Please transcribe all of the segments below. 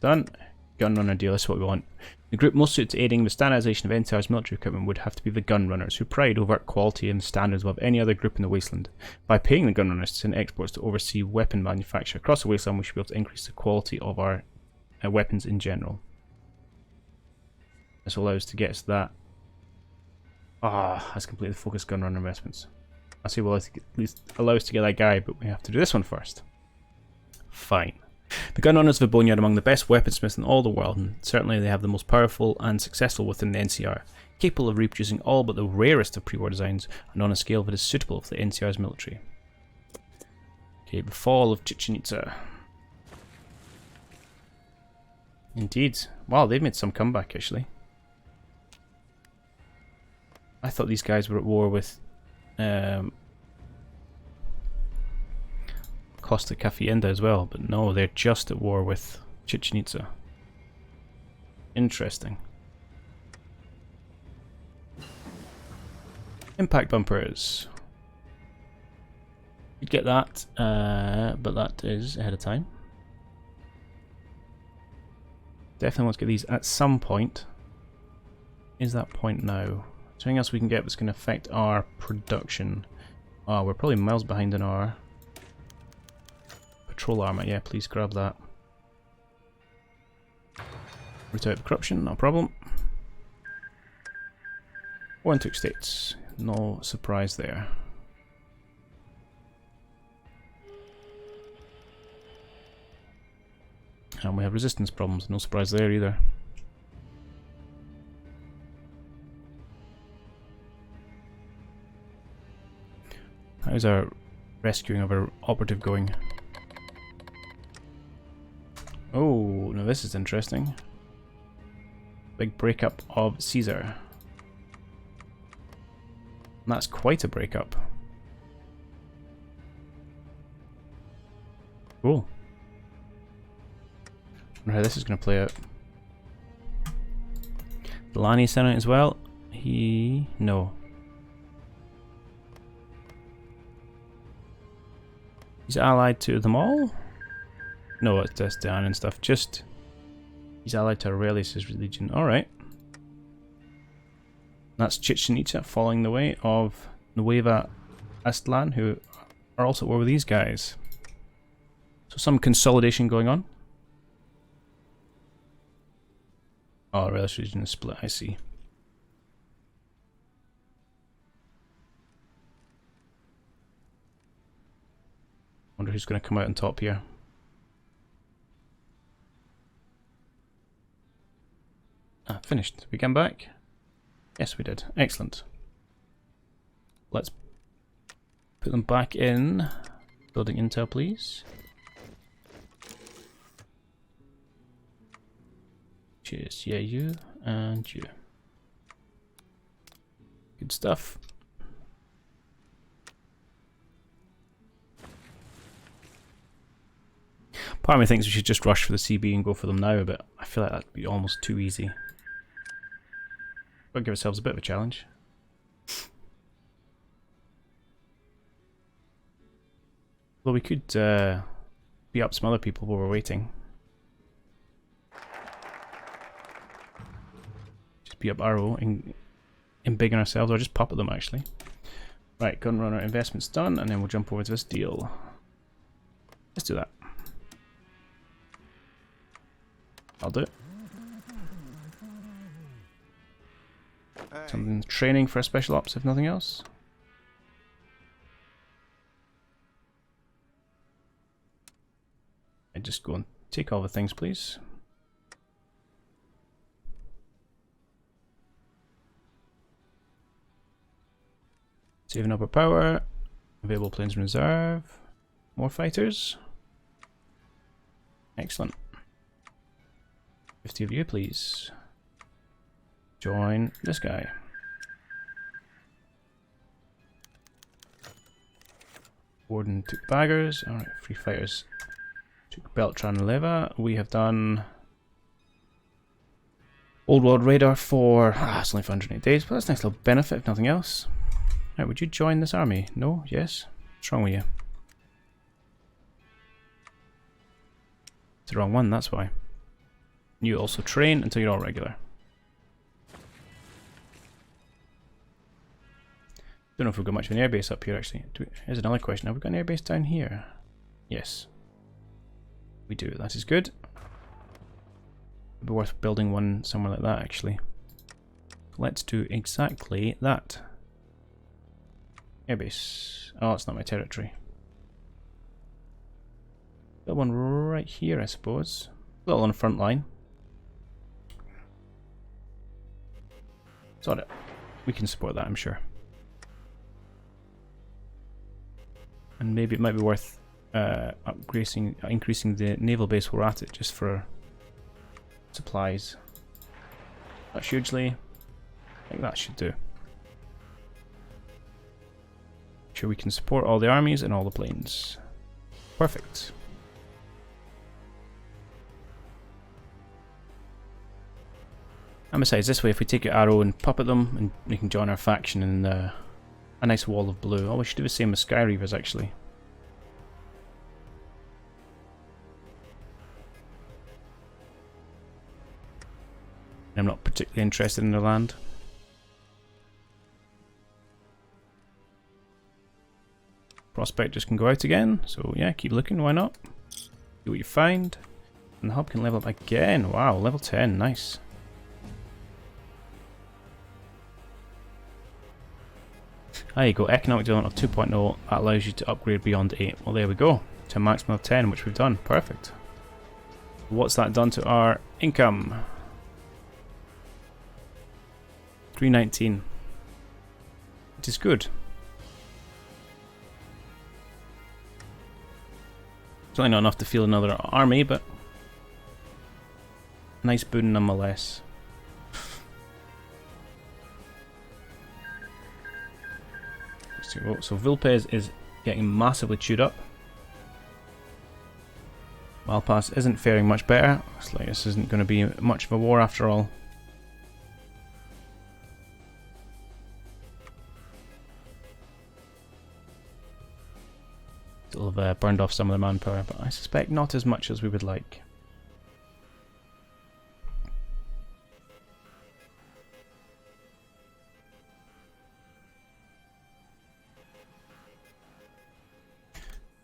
done. Gunrunner deal, that's what we want. The group most suited to aiding the standardization of NCR's military equipment would have to be the Gunrunners, who pride overt quality and standards above any other group in the Wasteland. By paying the Gunrunners to send exports to oversee weapon manufacture across the Wasteland, we should be able to increase the quality of our weapons in general. This will allow us to get us that. That's completely focused Gunrunner investments. I say well, at least allow us to get that guy, but we have to do this one first. Fine. The Gunrunners of the Boneyard are among the best weaponsmiths in all the world, and certainly they have the most powerful and successful within the NCR, capable of reproducing all but the rarest of pre-war designs, and on a scale that is suitable for the NCR's military. Okay, the fall of Chichen Itza. Indeed. Wow, they've made some comeback, actually. I thought these guys were at war with Costa Cafienda as well, but no, they're just at war with Chichen Itza. Interesting. Impact bumpers. You'd get that, but that is ahead of time. Definitely want to get these at some point. Is that point now? Something else we can get that's going to affect our production. Oh, we're probably miles behind in our patrol armor. Yeah, please grab that. Root out corruption, no problem. One took states. No surprise there. And we have resistance problems, no surprise there either. How's our rescuing of our operative going? Oh, now this is interesting. Big breakup of Caesar. And that's quite a breakup. Cool. I wonder how this is going to play out. Delaney sent out as well. No. He's allied to them all? No, it's just Dan and stuff. Just he's allied to Aurelius' religion. Alright. That's Chichen Itza following the way of Nueva Aztlan, who are also at war with these guys. So some consolidation going on. Oh, Aurelius' region is split, I see. Wonder who's going to come out on top here. Finished. We come back? Yes, we did. Excellent. Let's put them back in. Building intel, please. Cheers. Yeah, you and you. Good stuff. Part of me thinks we should just rush for the CB and go for them now, but I feel like that'd be almost too easy. We'll give ourselves a bit of a challenge. Well, we could beat up some other people while we're waiting. Just beat up Arrow and embiggen ourselves, or just pop at them actually. Right, Gunrunner investment's done, and then we'll jump over to this deal. Let's do that. I'll do it. Something training for a special ops, if nothing else. I just go and take all the things, please. Saving up our power. Available planes in reserve. More fighters. Excellent. 50 of you, please. Join this guy. Warden took baggers. Alright, free fighters took Beltran and Leva. We have done Old World Radar for it's only for 108 days, but that's a nice little benefit if nothing else. Alright, would you join this army? No? Yes? What's wrong with you? It's the wrong one, that's why. You also train until you're all regular. Don't know if we've got much of an airbase up here actually. Here's another question. Have we got an airbase down here? Yes. We do. That is good. It'd be worth building one somewhere like that actually. Let's do exactly that. Airbase. Oh, it's not my territory. Got one right here, I suppose. A little on the front line. Sort it. We can support that, I'm sure. And maybe it might be worth increasing the naval base we're at it just for supplies. Not hugely. I think that should do. Sure, we can support all the armies and all the planes. Perfect. And besides, this way, if we take your arrow and pop at them, and we can join our faction in a nice wall of blue. Oh, we should do the same with Sky Reavers, actually. I'm not particularly interested in their land. Prospectors can go out again, so yeah, keep looking, why not? See what you find. And the hub can level up again. Wow, level 10, nice. There you go, economic development of 2.0, that allows you to upgrade beyond 8. Well, there we go, to a maximum of 10, which we've done. Perfect. What's that done to our income? 319. It is good. Certainly not enough to field another army, but nice boon nonetheless. So Vilpes is getting massively chewed up. Malpass isn't faring much better. Looks like this isn't going to be much of a war after all. Still have burned off some of the manpower, but I suspect not as much as we would like.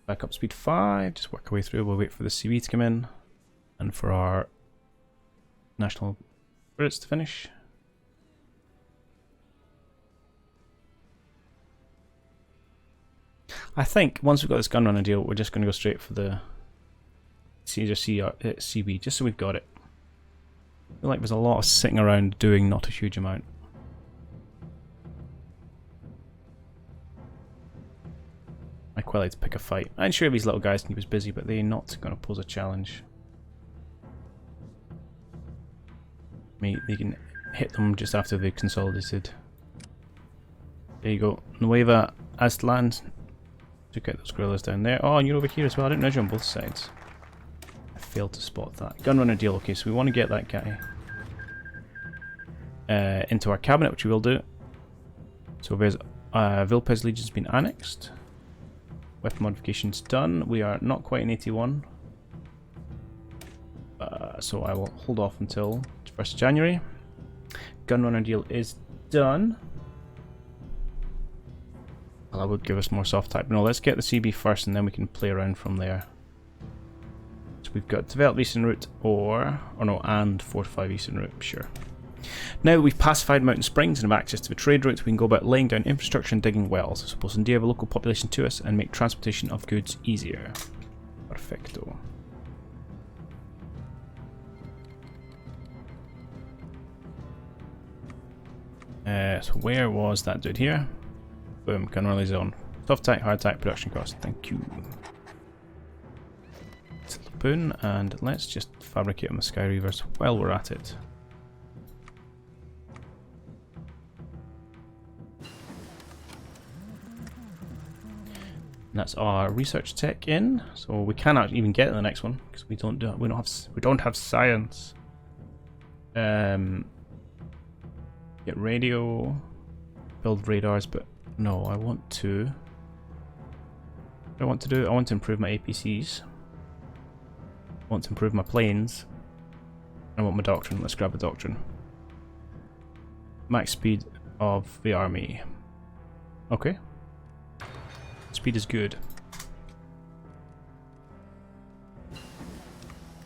Back up speed 5, just work our way through. We'll wait for the CB to come in and for our national spirits to finish. I think once we've got this gun runner deal, we're just going to go straight for the CB, just so we've got it. I feel like there's a lot of sitting around doing not a huge amount. I quite like to pick a fight. I'm sure these little guys can keep us busy, but they're not going to pose a challenge. They can hit them just after they've consolidated. There you go. Nueva Aztlan. Took out those guerrillas down there. Oh, and you're over here as well. I didn't measure on both sides. I failed to spot that. Gunrunner deal. Okay, so we want to get that guy into our cabinet, which we will do. So there's Vilpes Legion's been annexed. Weapon modifications done. We are not quite in 81. So I will hold off until 1st of January. Gunrunner deal is done. Well, that would give us more soft type. No, let's get the CB first and then we can play around from there. So we've got develop Eastern Route and fortify Eastern Route, sure. Now we've pacified Mountain Springs and have access to the trade route, we can go about laying down infrastructure and digging wells. Suppose endear the local population to us and make transportation of goods easier. Perfecto. So where was that dude here? Boom, Canrally Zone. Soft type, hard type, production cost. Thank you. Boon, and let's just fabricate on the Sky Reavers while we're at it. And that's our research tech in, so we cannot even get to the next one because we don't have science. Get radio, build radars, but no, I want to. What do I want to do? I want to improve my APCs. I want to improve my planes. I want my doctrine. Let's grab a doctrine. Max speed of the army. Okay. Speed is good.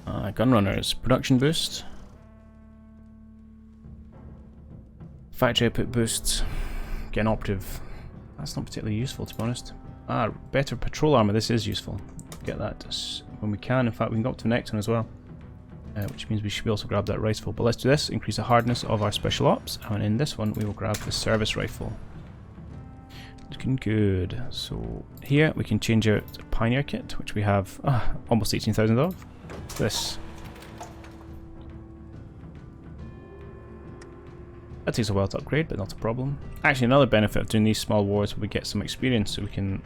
Gunrunners. Production boost. Factory output boosts. Get an operative. That's not particularly useful, to be honest. Better patrol armor. This is useful. Get that when we can. In fact, we can go up to the next one as well. Which means we should be also grab that rifle. But let's do this. Increase the hardness of our special ops. And in this one, we will grab the service rifle. Looking good. So here we can change out Pioneer Kit, which we have almost 18,000 of. This. That takes a while to upgrade, but not a problem. Actually, another benefit of doing these small wars, we get some experience so we can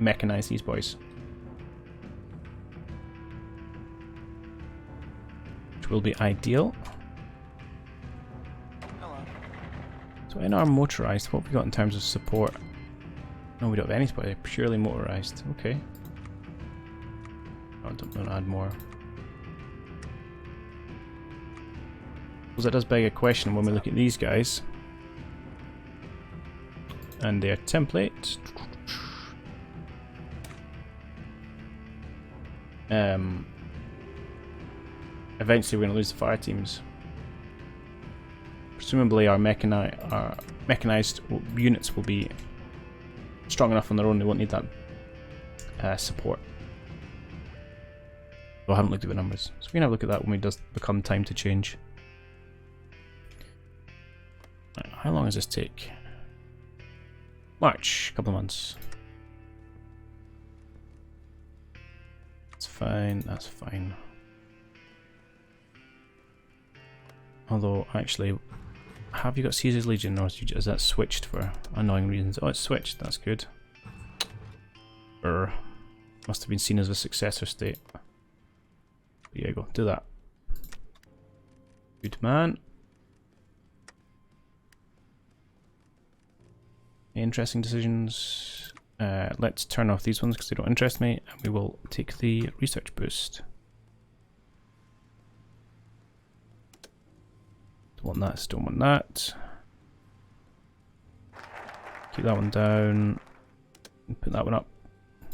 mechanize these boys. Which will be ideal. Hello. So in our motorized, what have we got in terms of support? No, we don't have any support, they're purely motorized. Okay. Oh, don't add more. Because that does beg a question when we look at these guys. And their template. Eventually we're going to lose the fire teams. Presumably our mechanized units will be strong enough on their own, they won't need that support. Well, I haven't looked at the numbers, so we can have a look at that when it does become time to change. Right, how long does this take? March, a couple of months. That's fine, that's fine. Although, actually, have you got Caesar's Legion, or is that switched for annoying reasons? Oh, it's switched, that's good. Must have been seen as a successor state. Here you go, do that. Good man. Interesting decisions. Let's turn off these ones because they don't interest me, and we will take the research boost. Don't want that, don't want that. Keep that one down. Put that one up.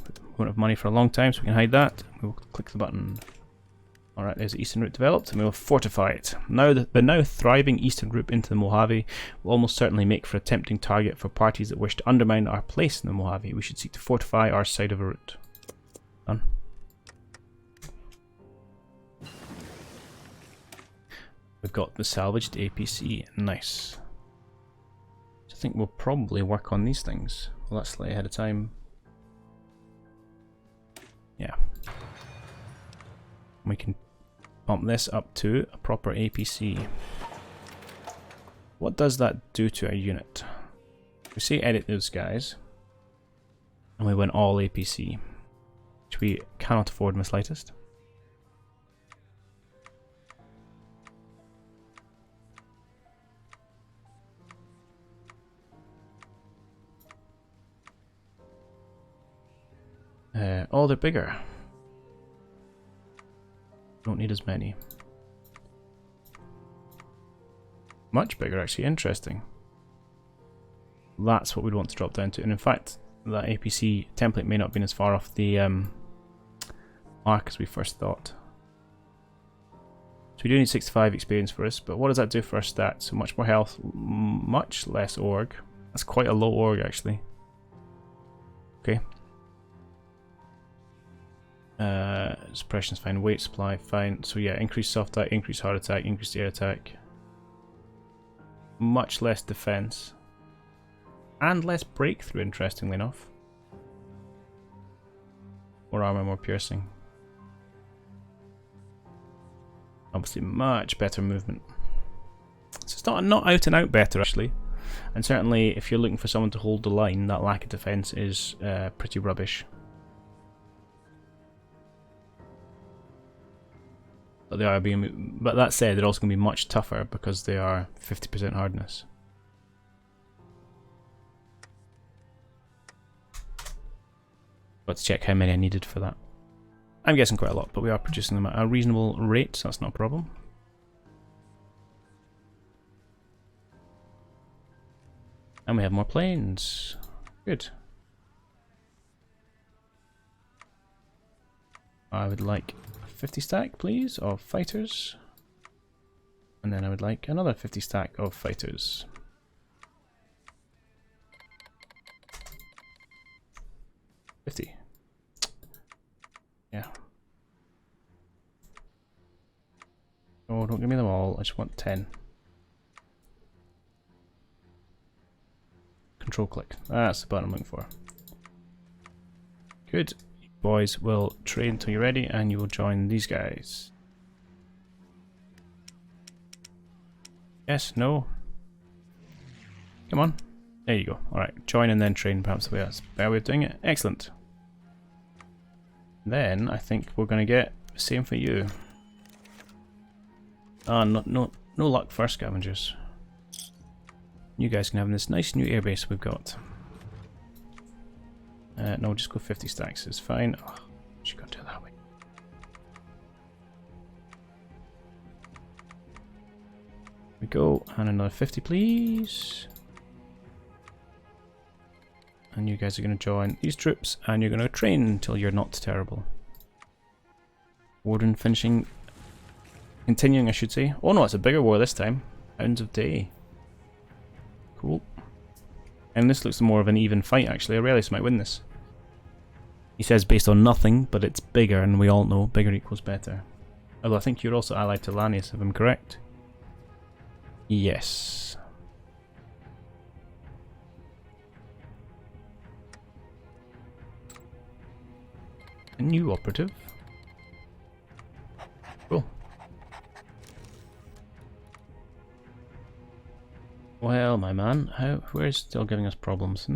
We won't have money for a long time, so we can hide that. We will click the button. Alright, there's the eastern route developed, and we will fortify it. Now, the now thriving eastern route into the Mojave will almost certainly make for a tempting target for parties that wish to undermine our place in the Mojave. We should seek to fortify our side of a route. Done. We've got the salvaged APC. Nice. So I think we'll probably work on these things. Well, that's slightly ahead of time. Yeah. We can bump this up to a proper APC. What does that do to our unit? We say edit those guys, and we went all APC, which we cannot afford in the slightest. Oh, they're bigger. Don't need as many. Much bigger, actually. Interesting. That's what we'd want to drop down to. And in fact, that APC template may not have been as far off the mark as we first thought. So we do need 65 experience for us, but what does that do for our stats? So much more health, much less org. That's quite a low org, actually. Okay. Suppression's fine, weight supply fine. So yeah, increased soft attack, increased hard attack, increased air attack. Much less defense. And less breakthrough, interestingly enough. More armor, more piercing. Obviously much better movement. So it's not out and out better, actually. And certainly if you're looking for someone to hold the line, that lack of defense is pretty rubbish. But they are being, but that said, they're also going to be much tougher because they are 50% hardness. Let's check how many I needed for that. I'm guessing quite a lot, but we are producing them at a reasonable rate, so that's not a problem. And we have more planes. Good. I would like a 50 stack, please, of fighters. And then I would like another 50 stack of fighters. $50. Yeah. Oh, don't give me them all. I just want 10. Control click. That's the button I'm looking for. Good. You boys will train until you're ready and you will join these guys. Yes, no. Come on. There you go. Alright, join and then train, perhaps the way that's a better way of doing it. Excellent. Then I think we're going to get the same for you. Ah, no luck for scavengers. You guys can have this nice new airbase we've got. No, just go 50 stacks. It's fine. Oh, she got to do it that way. We go, and another 50, please. And you guys are going to join these troops, and you're going to train until you're not terrible. Warden finishing. Continuing, I should say. Oh no, it's a bigger war this time. Hounds of Day. Cool. And this looks more of an even fight, actually. Aurelius might win this. He says based on nothing, but it's bigger, and we all know bigger equals better. Although I think you're also allied to Lanius, if I'm correct. Yes. A new operative. Cool. Well, my man, where's still giving us problems?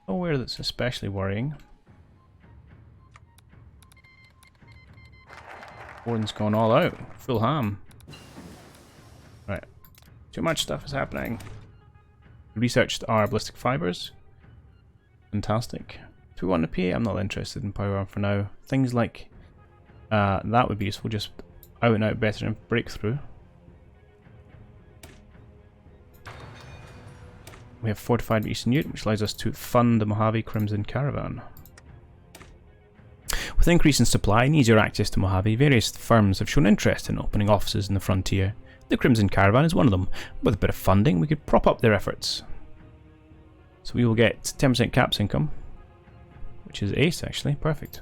Nowhere that's especially worrying. Warden's gone all out, full ham. Right, too much stuff is happening. Researched our ballistic fibers. Fantastic. Do we want to pay? I'm not interested in power arm for now. Things like that would be useful, just out and out better in breakthrough. We have fortified Eastern Europe, which allows us to fund the Mojave Crimson Caravan. With increase in supply and easier access to Mojave, various firms have shown interest in opening offices in the frontier. The Crimson Caravan is one of them. With a bit of funding, we could prop up their efforts. So we will get 10% caps income, which is ace actually, perfect.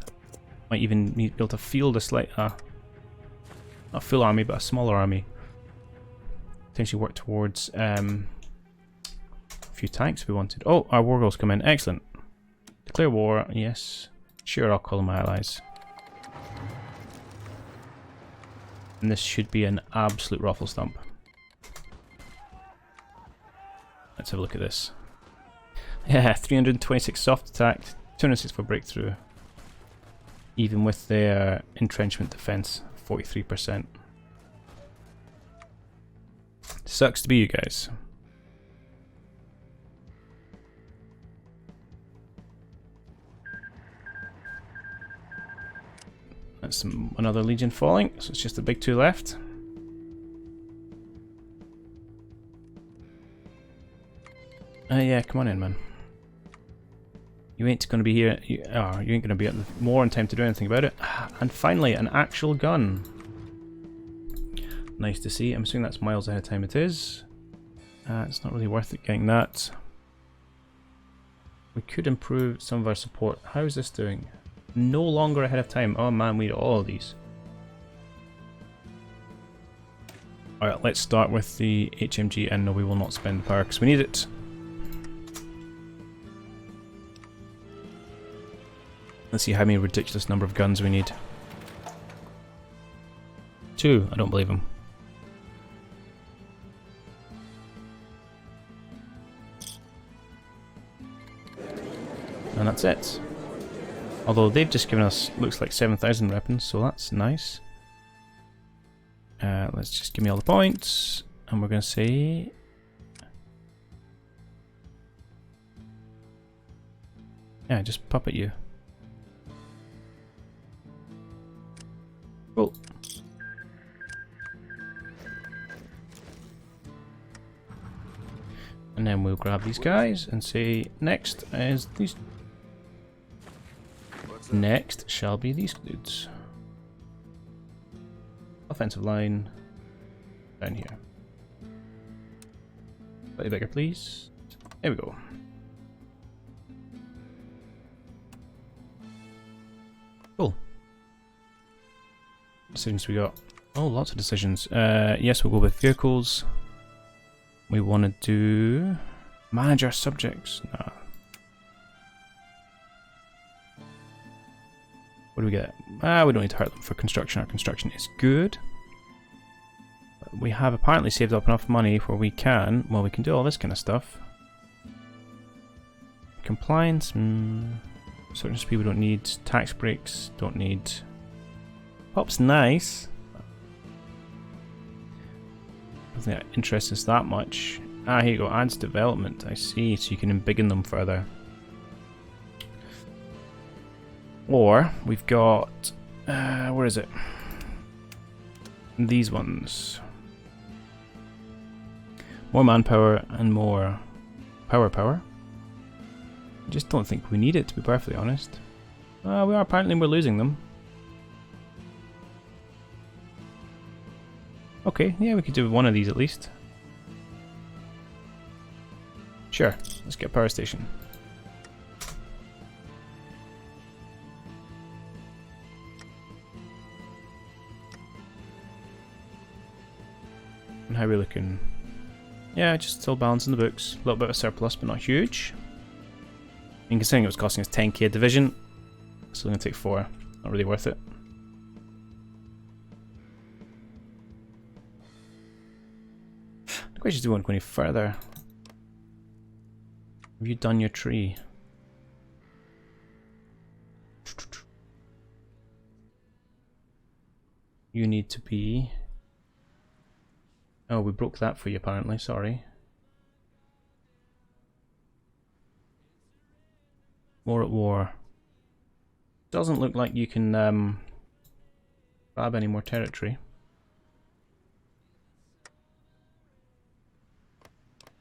Might even be able to field a slight, not a full army, but a smaller army. Potentially work towards a few tanks if we wanted. Oh, our war goals come in, excellent. Declare war, yes. Sure, I'll call them my allies. And this should be an absolute ruffle stump. Let's have a look at this. Yeah, 326 soft attack, 206 for breakthrough. Even with their entrenchment defense, 43%. Sucks to be you guys. That's another legion falling, so it's just the big two left. Yeah, come on in, man. You ain't going to be here. You ain't going to be at the war in time to do anything about it. And finally, an actual gun. Nice to see. I'm assuming that's miles ahead of time. It is. It's not really worth it getting that. We could improve some of our support. How is this doing? No longer ahead of time. Oh man, we need all of these. Alright, let's start with the HMG, and no, we will not spend power because we need it. Let's see how many ridiculous number of guns we need. 2, I don't believe him. And that's it. Although they've just given us, looks like 7,000 weapons, so that's nice. Let's just give me all the points, and we're going to say... Yeah, just pop at you. Cool. then we'll grab these guys and say next is these. Next shall be these dudes. Offensive line down here. Slightly bigger, please. There we go. Cool. Decisions we got. Oh, lots of decisions. Yes, we'll go with vehicles. We want to do manage our subjects. Nah. What do we get? We don't need to hurt them for construction. Our construction is good. We have apparently saved up enough money where we can, well, we can do all this kind of stuff. Compliance, certain speed we don't need. Tax breaks, don't need. Pop's nice. I don't think that interests us that much. Ah, here you go, adds development, I see, so you can embiggen them further. Or, we've got, where is it? These ones. More manpower and more power. I just don't think we need it, to be perfectly honest. Apparently we're losing them. Okay, yeah, we could do one of these at least. Sure, let's get a power station. And how are we looking? Yeah, just still balancing the books. A little bit of surplus, but not huge. And considering it was costing us 10k a division, still going to take 4. Not really worth it. The question is, do we want to go any further? Have you done your tree? You need to be... Oh, we broke that for you apparently, sorry. War at war. Doesn't look like you can grab any more territory. In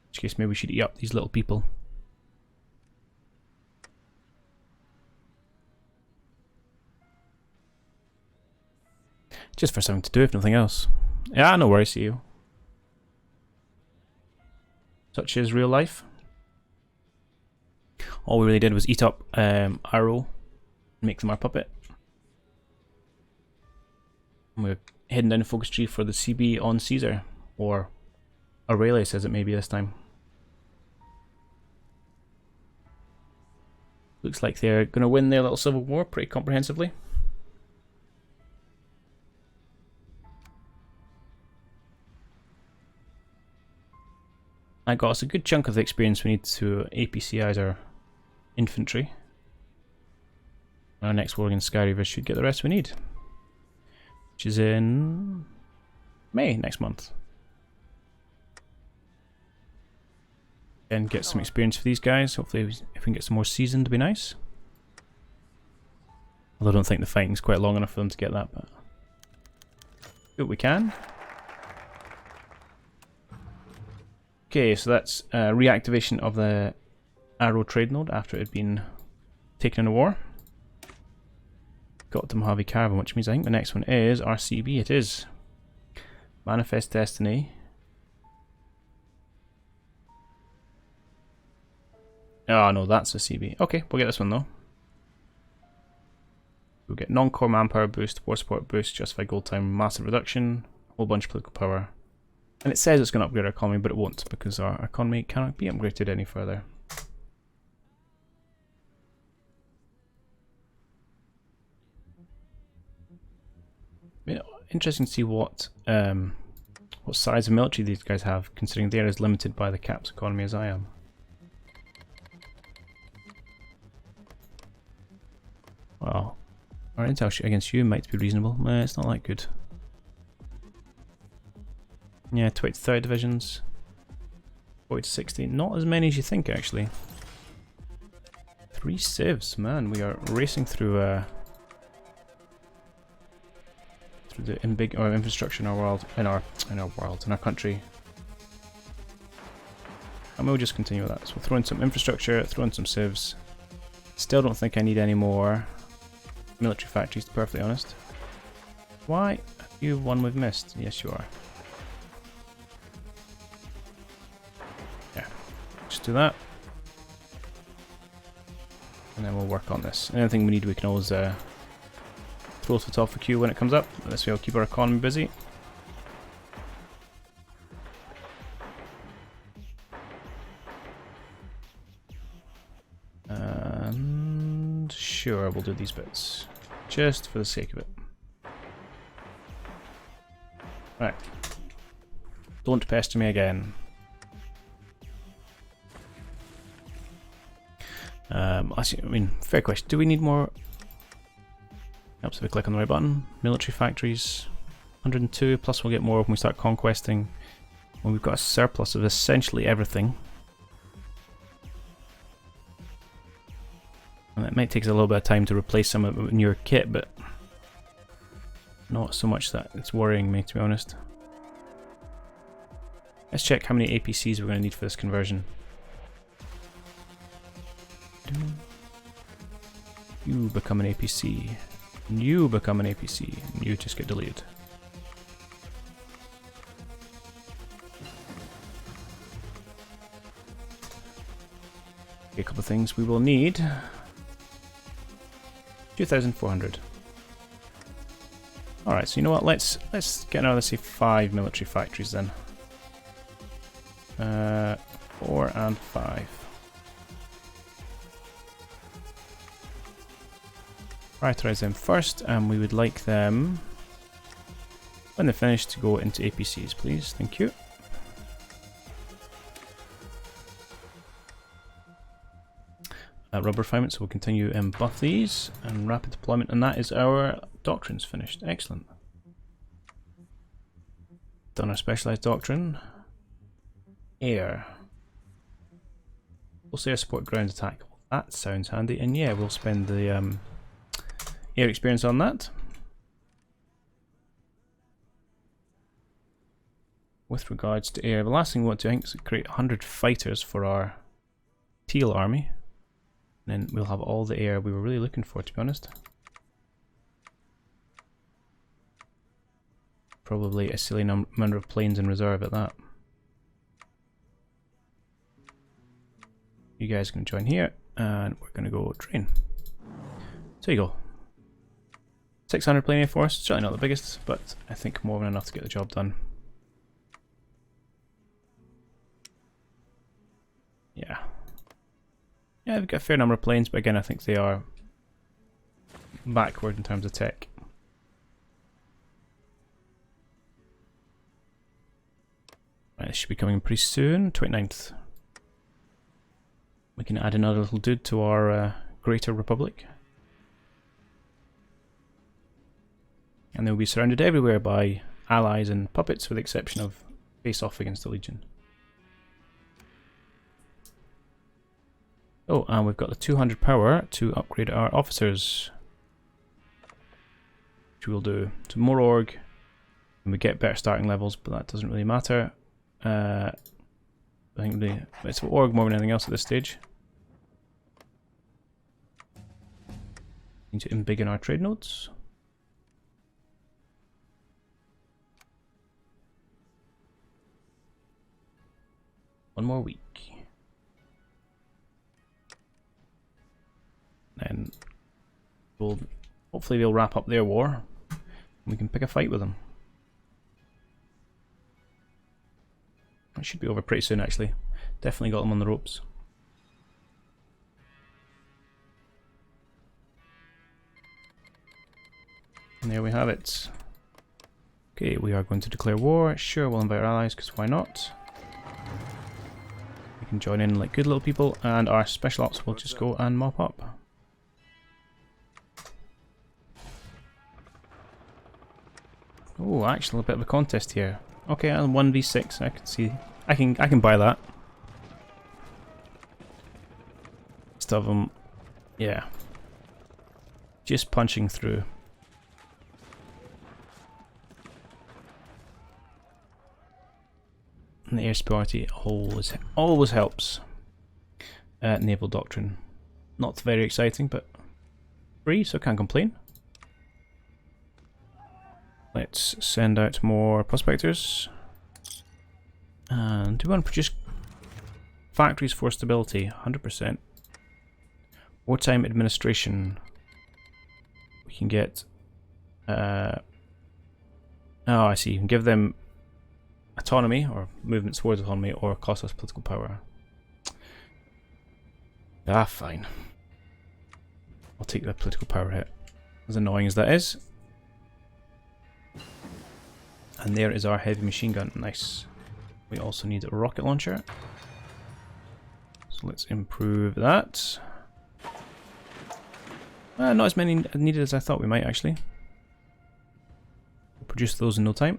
which case maybe we should eat up these little people. Just for something to do, if nothing else. Yeah, no worries, see you. Such is real life. All we really did was eat up Arrow and make them our puppet. And we're heading down the focus tree for the CB on Caesar. Or Aurelius as it may be this time. Looks like they're going to win their little civil war pretty comprehensively. That got us a good chunk of the experience we need to APCize our infantry. Our next war against Sky Reavers should get the rest we need. Which is in May next month. And get some experience for these guys. Hopefully if we can get some more seasoned, it'd be nice. Although I don't think the fighting's quite long enough for them to get that, but do what we can. Okay, so that's reactivation of the Arrow trade node after it had been taken in a war. Got to Mojave Caravan, which means I think the next one is RCB. It is. Manifest Destiny. Oh no, that's a CB. Okay, we'll get this one though. We'll get non-core manpower boost, war support boost, justified gold time, massive reduction, whole bunch of political power. And it says it's going to upgrade our economy, but it won't because our economy cannot be upgraded any further. Interesting to see what size of military these guys have, considering they're as limited by the caps economy as I am. Well, our intel against you might be reasonable. It's not that good. Yeah, 20 to 30 divisions. 40 to 60. Not as many as you think, actually. 3 civs, man. We are racing through the infrastructure in our world, in our country. And we'll just continue with that. So we'll throw in some infrastructure, throw in some civs. Still don't think I need any more military factories, to be perfectly honest. Why are you one we've missed? Yes, you are. Yeah, just do that. And then we'll work on this. Anything we need, we can always throw to the top of the queue when it comes up. This way we'll keep our economy busy. And sure, we'll do these bits. Just for the sake of it. Right. Don't pester me again. I mean, fair question. Do we need more? Helps if we click on the right button. Military factories, 102. Plus, we'll get more when we start conquesting. When we've got a surplus of essentially everything. And it might take us a little bit of time to replace some of it with newer kit, but not so much that it's worrying me, to be honest. Let's check how many APCs we're going to need for this conversion. You become an APC. You become an APC. And you just get deleted. Okay, a couple of things we will need. 2,400. Alright, so you know what? Let's get another, say, 5 military factories then. 4 and 5. Prioritize them first, and we would like them, when they're finished, to go into APCs, please. Thank you. Rubber refinement, so we'll continue and buff these, and rapid deployment, and that is our doctrines finished. Excellent. Done our specialized doctrine. Air. We'll say our support ground attack. That sounds handy, and yeah, we'll spend the air experience on that. With regards to air, the last thing we want to, I think, is create 100 fighters for our teal army. And then we'll have all the air we were really looking for, to be honest. Probably a silly number of planes in reserve at that. You guys can join here, and we're going to go train. So you go. 600 plane air force, certainly not the biggest, but I think more than enough to get the job done. Yeah. Yeah, we've got a fair number of planes, but again, I think they are backward in terms of tech. Right, this should be coming pretty soon, 29th. We can add another little dude to our Greater Republic. And they'll be surrounded everywhere by allies and puppets, with the exception of face off against the Legion. Oh, and we've got the 200 power to upgrade our officers, which we'll do to more org, and we get better starting levels, but that doesn't really matter. I think it's for org more than anything else at this stage. Need to embiggen our trade nodes. One more week. Then we'll hopefully they'll wrap up their war and we can pick a fight with them. It should be over pretty soon, actually. Definitely got them on the ropes. And there we have it. Okay, we are going to declare war. Sure, we'll invite our allies, because why not? We can join in like good little people, and our special ops will just go and mop up. Oh, actually a bit of a contest here. Okay, 1v6. I can see. I can buy that. Most of them, yeah, just punching through. And the air superiority always helps. Naval doctrine. Not very exciting, but free, so can't complain. Let's send out more prospectors. And do we want to produce factories for stability? 100%. Wartime administration. We can get... oh, I see. You can give them autonomy, or movement towards autonomy, or cost us political power. Ah, fine. I'll take the political power hit. As annoying as that is. And there is our heavy machine gun. Nice. We also need a rocket launcher. So let's improve that. Not as many needed as I thought we might, actually. We'll produce those in no time.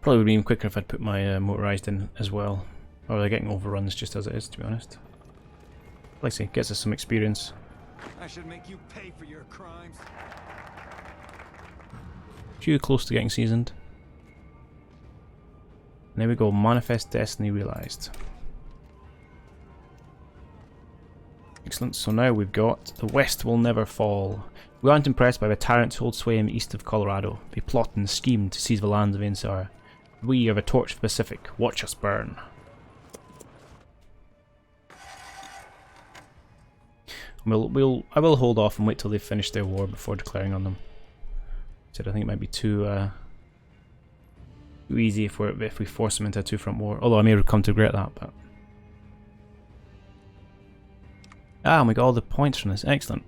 Probably would be even quicker if I'd put my motorized in as well. Or they're getting overruns just as it is, to be honest. Like I say, gets us some experience. I should make you pay for your crimes. Few close to getting seasoned. And there we go, manifest destiny realized. Excellent, so now we've got the West will never fall. We aren't impressed by the tyrants who hold sway in the east of Colorado. They plot and scheme to seize the lands of Ainsar. We are the torch of the Pacific. Watch us burn. I will hold off and wait till they've finished their war before declaring on them. I think it might be too easy if we force them into a two-front war. Although I may come to regret that, but and we got all the points from this. Excellent.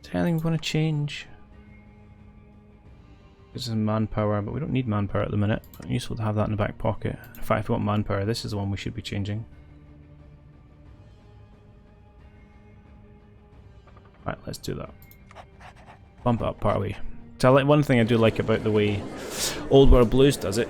Is there anything we want to change? This is manpower, but we don't need manpower at the minute. But useful to have that in the back pocket. In fact, if we want manpower, this is the one we should be changing. Right, let's do that. Bump it up part way. So one thing I do like about the way Old World Blues does it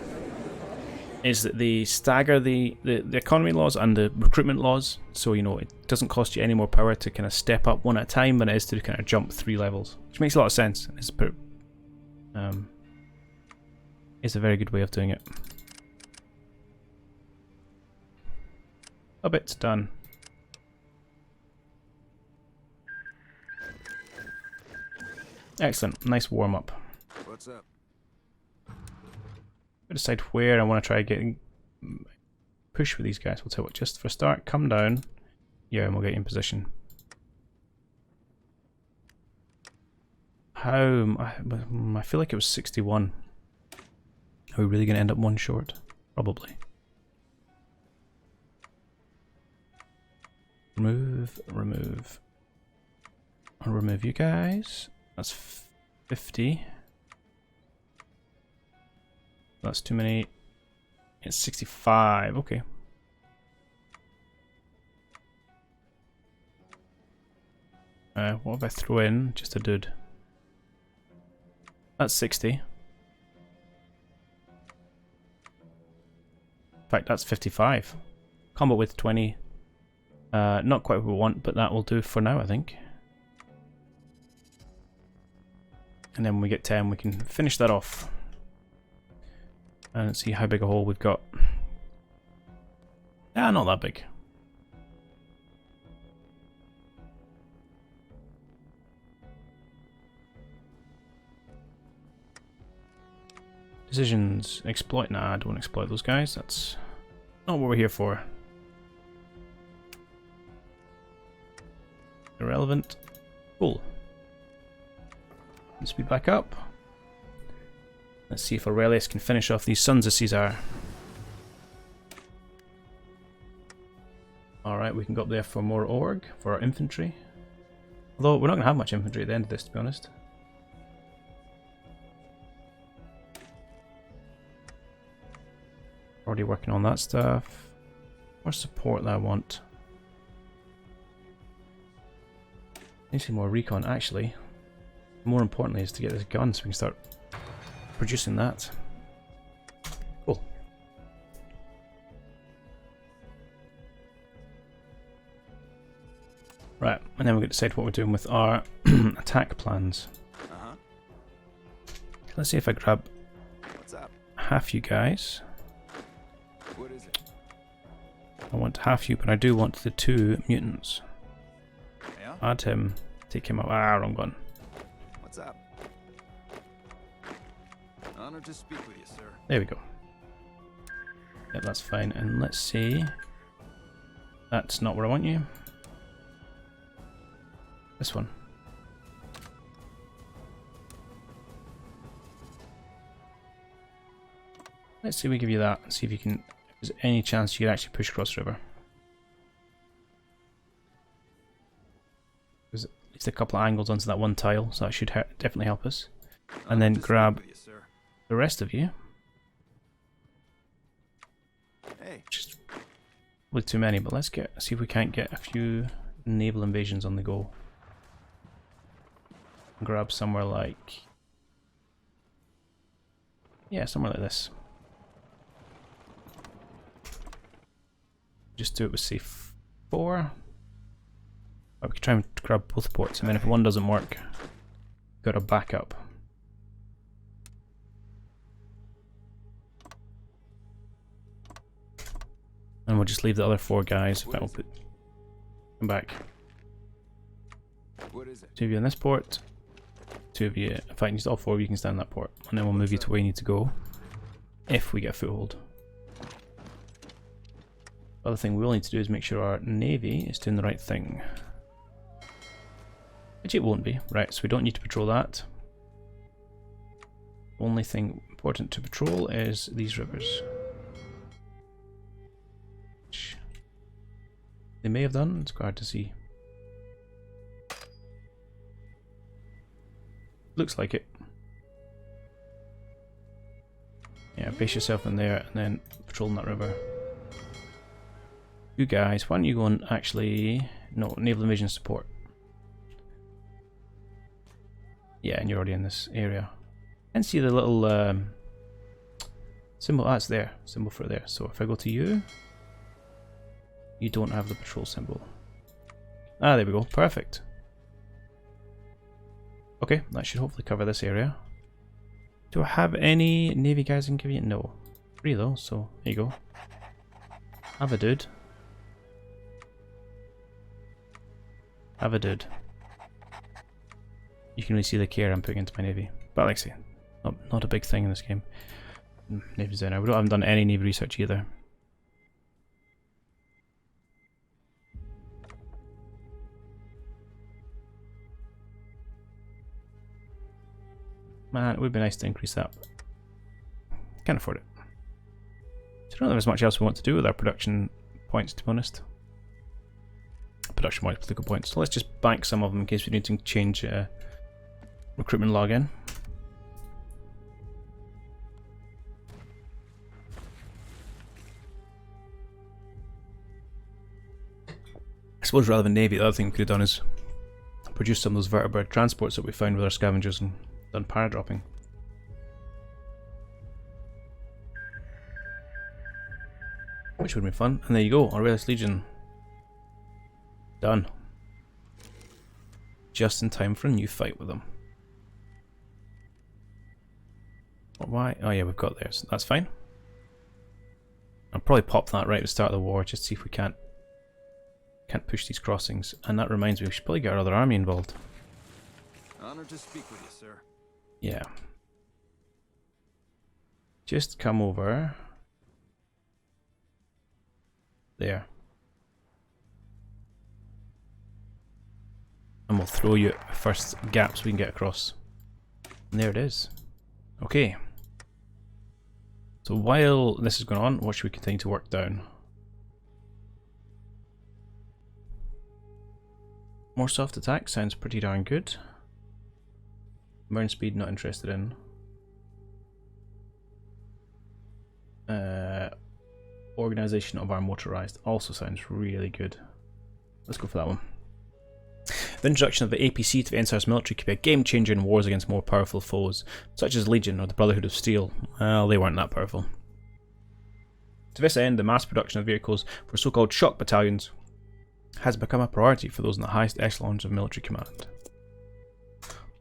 is that they stagger the economy laws and the recruitment laws, so you know it doesn't cost you any more power to kind of step up one at a time than it is to kind of jump 3 levels, which makes a lot of sense. It's a very good way of doing it. A bit's done. Excellent, nice warm up. What's up? I decide where I want to try getting push with these guys. We'll tell you what, just for a start, come down. Yeah, and we'll get you in position. How? I feel like it was 61. Are we really going to end up 1 short? Probably. Remove. I'll remove you guys. That's 50. That's too many. It's 65. Okay. What if I throw in just a dude? That's 60. In fact, that's 55. Combo with 20. Not quite what we want, but that will do for now, I think. And then when we get 10, we can finish that off. And see how big a hole we've got. Ah, not that big. Decisions. Exploit. Nah, I don't want to exploit those guys. That's not what we're here for. Irrelevant. Cool. Let's speed back up. Let's see if Aurelius can finish off these sons of Caesar. Alright, we can go up there for more org, for our infantry. Although we're not going to have much infantry at the end of this, to be honest. Already working on that stuff. More support that I want. Need some more recon, actually. More importantly is to get this gun so we can start producing that. Cool. Right, and then we're going to decide what we're doing with our attack plans. Uh-huh. Let's see if I grab What's up? half you guys. What is it? I want half you, but I do want the 2 mutants. Yeah? Add him, take him out. Ah, wrong one. What's up? Honored to speak with you, sir. There we go. Yep, that's fine. And let's see. That's not where I want you. This one. Let's see if we give you that and see if you can, if there's any chance you can actually push across the river. There's at least a couple of angles onto that one tile, so that should definitely help us. And then grab the rest of you. Hey. Just with too many, but let's see if we can't get a few naval invasions on the go. Grab somewhere like, yeah, somewhere like this. Just do it with say 4. Or we could try and grab both ports, and then if one doesn't work, got a backup. And we'll just leave the other 4 guys. We'll put them back. What is it? 2 of you in this port. 2 of you, in fact, just all 4 of you can stand in that port. And then we'll move you to where you need to go. If we get a foothold. The other thing we will need to do is make sure our navy is doing the right thing. Which it won't be. Right, so we don't need to patrol that. Only thing important to patrol is these rivers. Which they may have done, it's quite hard to see. Looks like it. Yeah, base yourself in there and then patrolling that river. You guys, why don't you go and actually... No, naval invasion support. Yeah, and you're already in this area. And see the little symbol, that's there. Symbol for there. So if I go to you, you don't have the patrol symbol. Ah, there we go. Perfect. Okay, that should hopefully cover this area. Do I have any navy guys in give you? No. 3 though, so there you go. Have a dude. Have a dude. You can really see the care I'm putting into my navy. But like I say, not a big thing in this game. Navy designer. We haven't done any navy research either. Man, it would be nice to increase that. Can't afford it. So I don't know if there's much else we want to do with our production points, to be honest. Production points, political points. So let's just bank some of them in case we need to change recruitment login. I suppose rather than navy, the other thing we could have done is produce some of those vertebrate transports that we found with our scavengers and done paradropping. Which would have been fun. And there you go, Aurelius Legion. Done. Just in time for a new fight with them. Why? Oh yeah, we've got there, so that's fine. I'll probably pop that right at the start of the war, just to see if we can't push these crossings. And that reminds me, we should probably get our other army involved. Honored to speak with you, sir. Yeah. Just come over. There. And we'll throw you at the first gaps we can get across. And there it is. Okay. So while this is going on, what should we continue to work down? More soft attack sounds pretty darn good. Burn speed, not interested in. Organization of our motorized also sounds really good. Let's go for that one. The introduction of the APC to the NSR's military could be a game changer in wars against more powerful foes, such as Legion or the Brotherhood of Steel. Well, they weren't that powerful. To this end, the mass production of vehicles for so-called shock battalions has become a priority for those in the highest echelons of military command.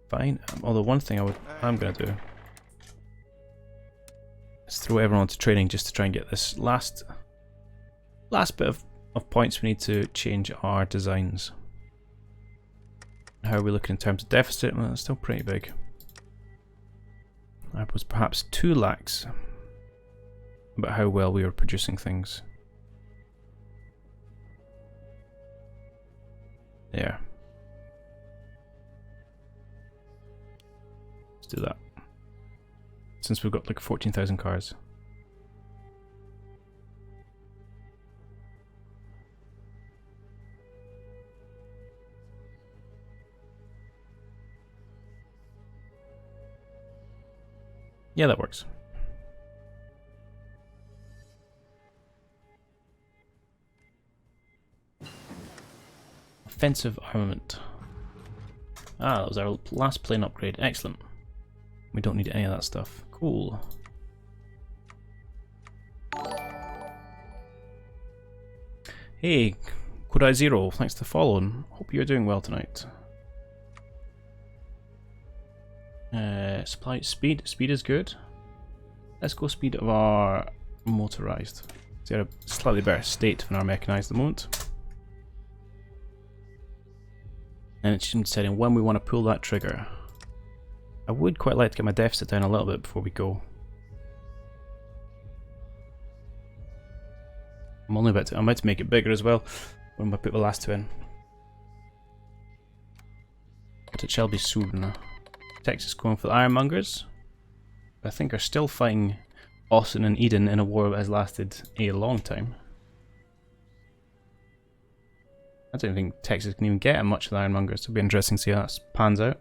Fine, although one thing I'm going to do is throw everyone to training just to try and get this last bit of points we need to change our designs. How are we looking in terms of deficit? Well, it's still pretty big. I was perhaps too lax about how well we were producing things. There. Let's do that. Since we've got like 14,000 cars. Yeah, that works. Offensive armament. Ah, that was our last plane upgrade. Excellent. We don't need any of that stuff. Cool. Hey, Kodai Zero, thanks for following. Hope you're doing well tonight. Supply speed. Speed is good. Let's go speed of our motorized. They're a slightly better state than our mechanized at the moment. And it's just deciding when we want to pull that trigger. I would quite like to get my deficit down a little bit before we go. I'm about to make it bigger as well when I put the last two in. But it shall be soon. Texas going for the Ironmongers. I think are still fighting Austin and Eden in a war that has lasted a long time. I don't think Texas can even get much of the Ironmongers, so it'll be interesting to see how that pans out.